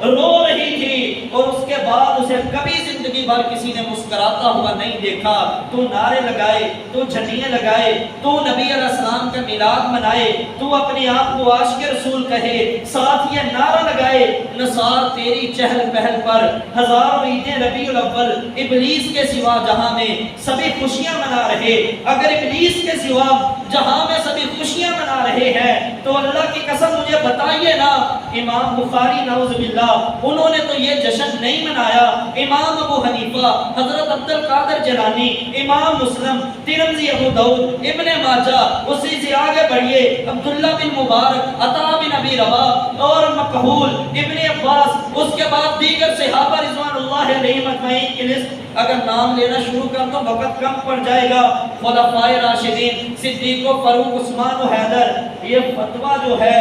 رو رہی تھی اور اس کے بعد اسے کبھی زندگی بھر کسی نے مسکراتا ہوا نہیں دیکھا، تو نعرے لگائے، تو جھنڈیاں لگائے، تو نبی علیہ السلام کا میلاد منائے، تو اپنے آپ کو عاشق رسول کہے، ساتھ یہ نعرہ لگائے نثار تیری چہل پہل پر ہزاروں عیدیں ربیع الاول، ابلیس کے سوا جہاں میں سبھی خوشیاں منا رہے، اگر ابلیس کے سوا جہاں میں سبھی خوشیاں منا رہے ہیں تو اللہ کی قسم مجھے بتائیے نا، امام بخاری نعوذ باللہ انہوں نے تو یہ جشن نہیں منایا، امام ابو حنیفہ، حضرت عبد القادر جیلانی، امام مسلم، ترمذی، ابو داؤد، ابن ماجہ، اسی سے آگے بڑھیے عبداللہ بن مبارک، عطا بن ابی رباح اور مکحول، ابن عباس، اس کے بعد دیگر صحابہ رضوان اللہ علیہم اجمعین کی لسٹ اگر نام لینا شروع کر تو وقت کم پڑ جائے گا۔ خلفائے راشدین، صدیق و فاروق، عثمان و حیدر، یہ فتویٰ جو ہے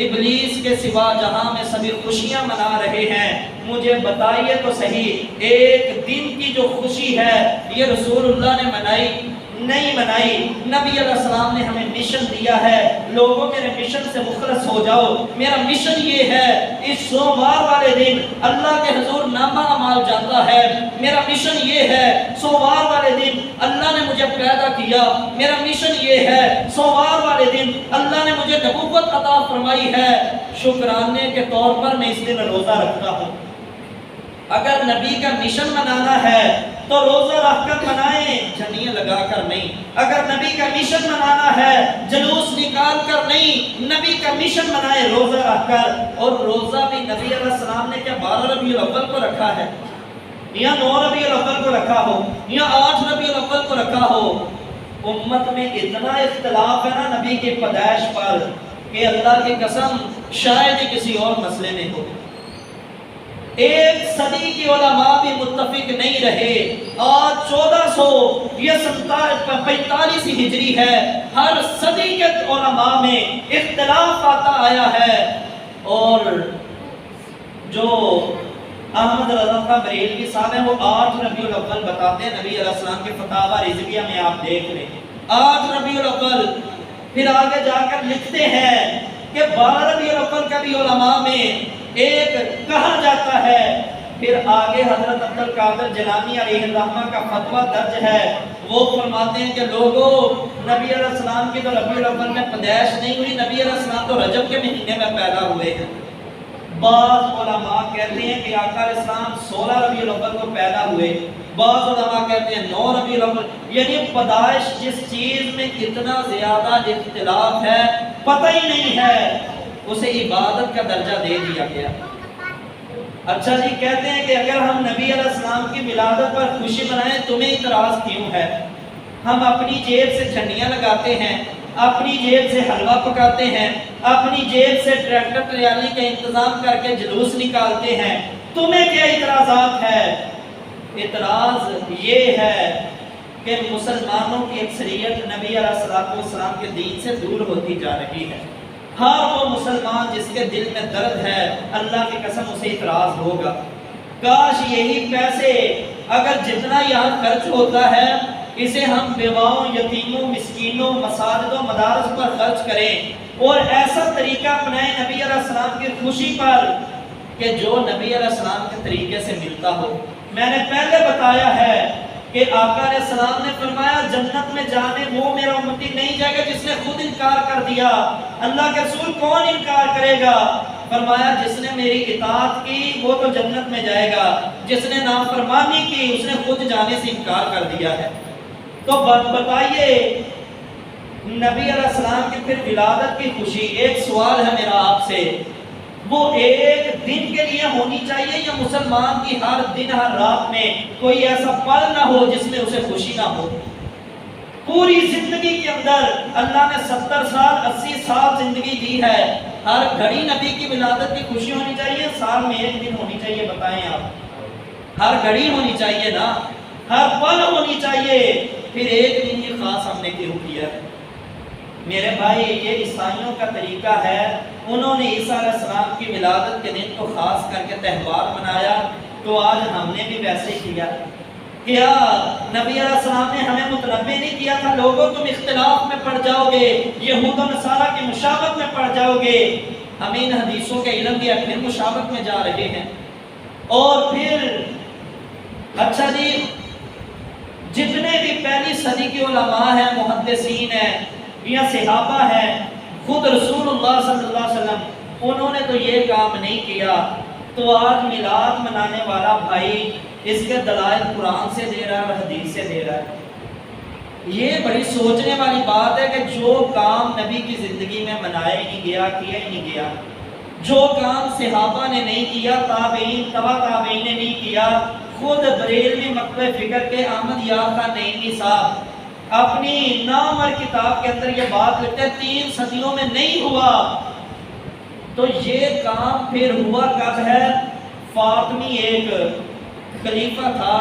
ابلیس کے سوا جہاں میں سبھی خوشیاں منا رہے ہیں، مجھے بتائیے تو صحیح ایک دن کی جو خوشی ہے یہ رسول اللہ نے منائی نہیں منائی؟ نبی علیہ السلام نے ہمیں مشن دیا ہے، لوگوں میرے مشن سے مخلص ہو جاؤ، میرا مشن یہ ہے اس سوموار والے دن اللہ کے حضور نامہ اعمال جاتا ہے، میرا مشن یہ ہے سوموار والے دن اللہ نے مجھے پیدا کیا، میرا مشن یہ ہے سوموار والے دن اللہ نے مجھے نبوت عطا فرمائی ہے، شکرانے کے طور پر میں اس دن روزہ رکھتا ہوں۔ اگر نبی کا مشن منانا ہے تو روزہ رکھ کر منائیں، جھنڈیاں لگا کر نہیں۔ اگر نبی کا مشن منانا ہے جلوس نکال کر نہیں، نبی کا مشن منائیں روزہ رکھ کر۔ اور روزہ بھی نبی علیہ السلام نے کیا 12 ربیع الاول کو رکھا ہے، یا 9 ربیع الاول کو رکھا ہو، یا 8 ربیع الاول کو رکھا ہو؟ امت میں اتنا اختلاف ہے نا نبی کی پیدائش پر کہ اللہ کی قسم شاید ہی کسی اور مسئلے میں ہو۔ ایک صدی کی علماء بھی متفق نہیں رہے، آج 1445 ہجری ہے، ہر صدی کے علماء میں اختلاف آتا آیا ہے۔ اور جو احمد رضا خان بریلوی صاحب ہیں وہ 8 ربیع الاول بتاتے ہیں، نبی علیہ السلام کے فتاوی رضویہ میں آپ دیکھ لیں 8 ربیع الاول۔ پھر آگے جا کر لکھتے ہیں کہ 12 ربیع الاول کا بھی علماء میں ایک کہا جاتا ہے پھر آگے حضرت عبد القادر جیلانی علیہ الرحمہ کا فتویٰ درج ہے، وہ فرماتے ہیں کہ لوگوں، نبی علیہ السلام کی تو ربیع الاول میں پیدائش نہیں ہوئی، نبی علیہ السلام تو رجب کے مہینے میں پیدا ہوئے ہیں۔ بعض علماء کہتے ہیں کہ آقا علیہ السلام 16 ربیع الاول کو پیدا ہوئے، بعض علماء کہتے ہیں 9 ربیع الاول، یعنی پیدائش جس چیز میں اتنا زیادہ اختلاف ہے، پتہ ہی نہیں ہے، اسے عبادت کا درجہ دے دیا گیا۔ اچھا جی، کہتے ہیں کہ اگر ہم نبی علیہ السلام کی ولادت پر خوشی منائیں تمہیں اعتراض کیوں ہے؟ ہم اپنی جیب سے جھنڈیاں لگاتے ہیں، اپنی جیب سے حلوہ پکاتے ہیں، اپنی جیب سے ٹریکٹر ٹریالی کا انتظام کر کے جلوس نکالتے ہیں، تمہیں کیا اعتراضات ہے؟ اعتراض یہ ہے کہ مسلمانوں کی اکثریت نبی علیہ السلام کے دین سے دور ہوتی جا رہی ہے۔ ہر وہ مسلمان جس کے دل میں درد ہے، اللہ کی قسم اسے اعتراض ہوگا، کاش یہی پیسے اگر جتنا یہاں خرچ ہوتا ہے اسے ہم بیواؤں، یتیموں، مسکینوں، مساجد و مدارس پر خرچ کریں، اور ایسا طریقہ اپنائیں نبی علیہ السلام کی خوشی پر کہ جو نبی علیہ السلام کے طریقے سے ملتا ہو۔ میں نے پہلے بتایا ہے کہ آقا علیہ السلام نے فرمایا جنت میں جانے وہ میرا امتی نہیں جائے گا جس نے خود انکار کر دیا۔ اللہ کے رسول کون انکار کرے گا؟ فرمایا جس نے میری اطاعت کی وہ تو جنت میں جائے گا، جس نے نافرمانی کی اس نے خود جانے سے انکار کر دیا ہے۔ تو بتائیے نبی علیہ السلام کی پھر ولادت کی خوشی، ایک سوال ہے میرا آپ سے، وہ ایک دن کے لیے ہونی چاہیے یا مسلمان کی ہر دن ہر رات میں کوئی ایسا پل نہ ہو جس میں اسے خوشی نہ ہو؟ پوری زندگی کے اندر اللہ نے 70 سال 80 سال زندگی دی ہے، ہر گھڑی نبی کی ولادت کی خوشی ہونی چاہیے، سال میں ایک دن ہونی چاہیے؟ بتائیں آپ، ہر گھڑی ہونی چاہیے نا، ہر پل ہونی چاہیے، پھر ایک دن ہی خاص ہم نے کیوں کیا ہے؟ میرے بھائی یہ عیسائیوں کا طریقہ ہے، انہوں نے عیسیٰ علیہ السلام کی ولادت کے دن کو خاص کر کے تہوار منایا، تو آج ہم نے بھی ویسے کیا۔ کیا نبی علیہ السلام نے ہمیں متنبہ نہیں کیا تھا لوگوں تم اختلاف میں پڑ جاؤ گے، یہود و نصارہ کی مشابہت میں پڑ جاؤ گے؟ ہمیں ان حدیثوں کے علم دیا، پھر مشابہت میں جا رہے ہیں۔ اور پھر اچھا جی، جتنے بھی پہلی صدی کے علماء ہیں، محدثین ہیں یا صحابہ ہیں، خود رسول اللہ صلی اللہ علیہ وسلم، انہوں نے تو یہ کام نہیں کیا، تو آج میلاد منانے والا بھائی اس کے دلائل قرآن سے دے رہا ہے اور حدیث سے دے رہا ہے۔ یہ بڑی سوچنے والی بات ہے کہ جو کام نبی کی زندگی میں منایا ہی نہیں گیا، کیا ہی نہیں گیا، جو کام صحابہ نے نہیں کیا، تابعین تبع تابعین نے نہیں کیا، خود بریلوی مکتبہ فکر کے احمد یار خان نعیمی صاحب اپنی نامور کتاب کے اندر یہ بات لکھتے ہیں 3 صدیوں میں نہیں ہوا، تو یہ کام پھر ہوا کب ہے؟ فاطمی ایک خلیفہ تھا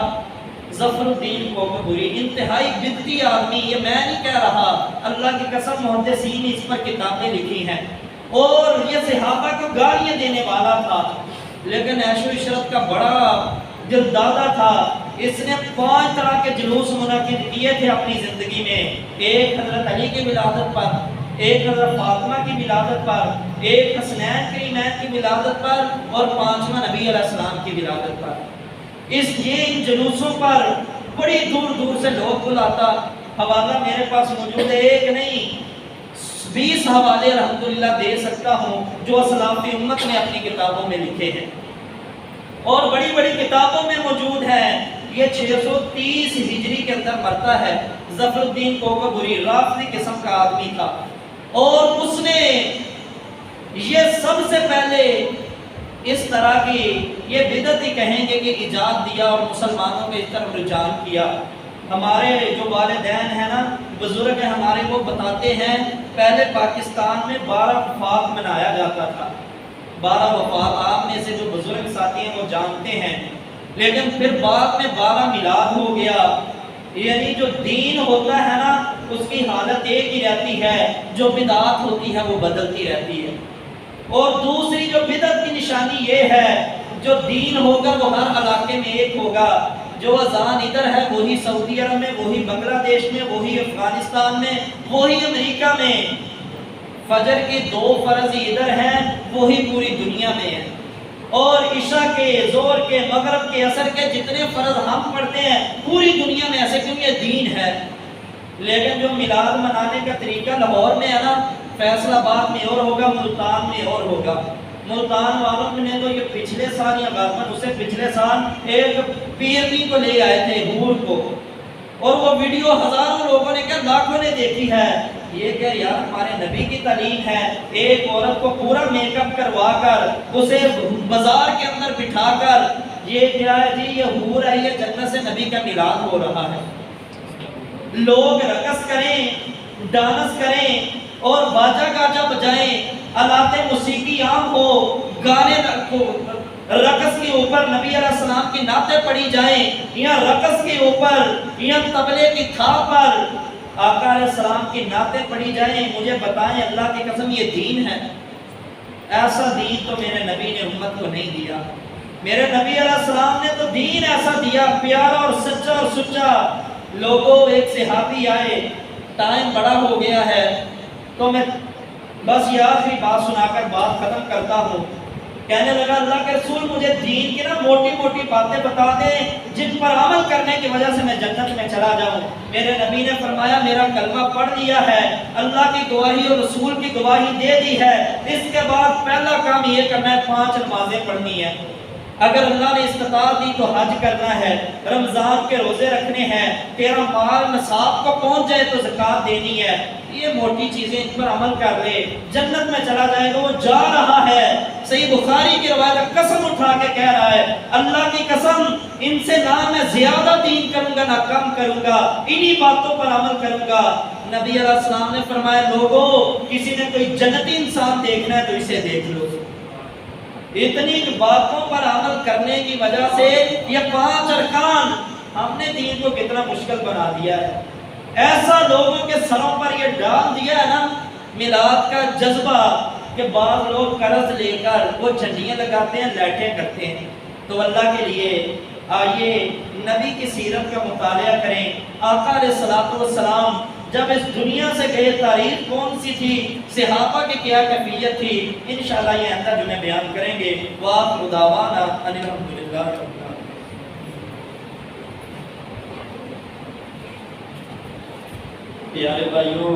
ظفر الدین کوکبوری، انتہائی بدعتی آدمی، یہ میں نہیں کہہ رہا، اللہ کی قسم محدثین نے اس پر کتابیں لکھی ہیں، اور یہ صحابہ کو گالیاں دینے والا تھا، لیکن عیش و عشرت کا بڑا دلدادہ تھا۔ اس نے 5 طرح کے جلوس منعقد کیے تھے اپنی زندگی میں، ایک حضرت علی کی ولادت پر، ایک حضرت فاطمہ کی ولادت پر، ایک حسنین کریمین کی ولادت پر، اور 5واں نبی علیہ السلام کی ولادت پر۔ ان جلوسوں پر بڑی دور دور سے لوگ بلاتا، حوالہ میرے پاس موجود ہے، ایک نہیں 20 حوالے الحمدللہ دے سکتا ہوں جو اسلاف امت نے اپنی کتابوں میں لکھے ہیں، اور بڑی بڑی کتابوں میں موجود ہے۔ یہ 630 ہجری کے اندر مرتا ہے، ظفر الدین کوکبوری رافضی قسم کا آدمی تھا، اور اس نے یہ سب سے پہلے اس طرح کی یہ بدعت ہی کہیں گے کہ ایجاد دیا اور مسلمانوں کے اس طرف رجحان کیا۔ ہمارے جو والدین ہیں نا، بزرگ ہیں ہمارے، وہ بتاتے ہیں پہلے پاکستان میں 12 وفات منایا جاتا تھا، 12 وفات، آپ میں سے جو بزرگ ساتھی ہیں وہ جانتے ہیں، لیکن پھر بعد میں 12 میلاد ہو گیا، یعنی جو دین ہوتا ہے نا اس کی حالت ایک ہی رہتی ہے، جو بدعات ہوتی ہے وہ بدلتی رہتی ہے۔ اور دوسری جو بدعت کی نشانی یہ ہے، جو دین ہوگا وہ ہر علاقے میں ایک ہوگا، جو اذان ادھر ہے وہی سعودی عرب میں، وہی بنگلہ دیش میں، وہی افغانستان میں، وہی امریکہ میں، فجر کی 2 فرض ادھر ہیں وہی پوری دنیا میں ہے۔ اور عشاء کے، ظہر کے، مغرب کے، عصر کے جتنے فرض ہم پڑھتے ہیں پوری دنیا میں ایسے، کیوں یہ دین ہے۔ لیکن جو میلاد منانے کا طریقہ لاہور میں ہے نا، فیصل آباد میں اور ہوگا، ملتان میں اور ہوگا۔ ملتان والوں نے تو یہ پچھلے سال یا غالباً اسے پچھلے سال ایک پیرنی کو لے آئے تھے، حور کو، اور وہ ویڈیو ہزاروں لوگوں نے، کیا لاکھوں نے دیکھی ہے۔ یہ کہ یار ہمارے نبی کی تعلیم ہے، ایک عورت کو پورا میک اپ کروا کر اسے بازار کے اندر بٹھا کر، یہ کیا ہے جی، یہ حور ہے، یہ جنت سے نبی کا میلاد ہو رہا ہے۔ لوگ رقص کریں، ڈانس کریں اور باجا گاجا بجائیں، آلات موسیقی عام ہو، گانے رقص کے اوپر نبی علیہ السلام کی نعتیں پڑھی جائیں، یا رقص کے اوپر یا طبلے کی تھاپ پر آقا علیہ السلام کی نعتیں پڑھی جائیں، مجھے بتائیں اللہ کی قسم یہ دین ہے؟ ایسا دین تو میرے نبی نے امت کو نہیں دیا۔ میرے نبی علیہ السلام نے تو دین ایسا دیا، پیارا اور سچا اور سچا۔ لوگوں، ایک صحابی آئے، ٹائم بڑا ہو گیا ہے تو میں بس یہ آخری بات سنا کر بات ختم کرتا ہوں۔ کہنے لگا اللہ کے رسول مجھے دین کی نا موٹی موٹی باتیں بتا دیں جن پر عمل کرنے کی وجہ سے میں جنت میں چلا جاؤں۔ میرے نبی نے فرمایا میرا کلمہ پڑھ لیا ہے، اللہ کی گواہی اور رسول کی گواہی دے دی ہے، اس کے بعد پہلا کام یہ کرنا ہے 5 نمازیں پڑھنی ہے، اگر اللہ نے استطاعت دی تو حج کرنا ہے، رمضان کے روزے رکھنے ہیں، تیرا مال نصاب کو پہنچ جائے تو زکوٰۃ دینی ہے۔ یہ موٹی چیزیں ان پر عمل کر لے، جنت میں چلا جائے گا۔ وہ جا رہا ہے، صحیح بخاری کی روایت، قسم اٹھا کے کہہ رہا ہے اللہ کی قسم ان سے نہ میں زیادہ دین کروں گا نہ کم کروں گا، انہی باتوں پر عمل کروں گا۔ نبی علیہ السلام نے فرمایا لوگوں کسی نے کوئی جنتی انسان دیکھنا ہے تو اسے دیکھ لو۔ اتنی باتوں پر عمل کرنے کی وجہ سے یہ 5 ارکان ہم نے دین کو کتنا مشکل بنا دیا ہے۔ ایسا لوگوں کے سروں پر یہ ڈال دیا ہے نا میلاد کا جذبہ کہ بعض لوگ قرض لے کر وہ جھنڈیاں لگاتے ہیں، لائٹیں کرتے ہیں۔ تو اللہ کے لیے آئیے نبی کی سیرت کا مطالعہ کریں۔ آقا علیہ الصلوۃ والسلام جب اس دنیا سے گئے تاریخ کون سی تھی، صحابہ کی کیا کیفیت تھی، انشاءاللہ یہ اندر جنہیں بیان کریں گے۔ وآخر دعوانا ان الحمدللہ رب العالمین۔ پیارے بھائیوں،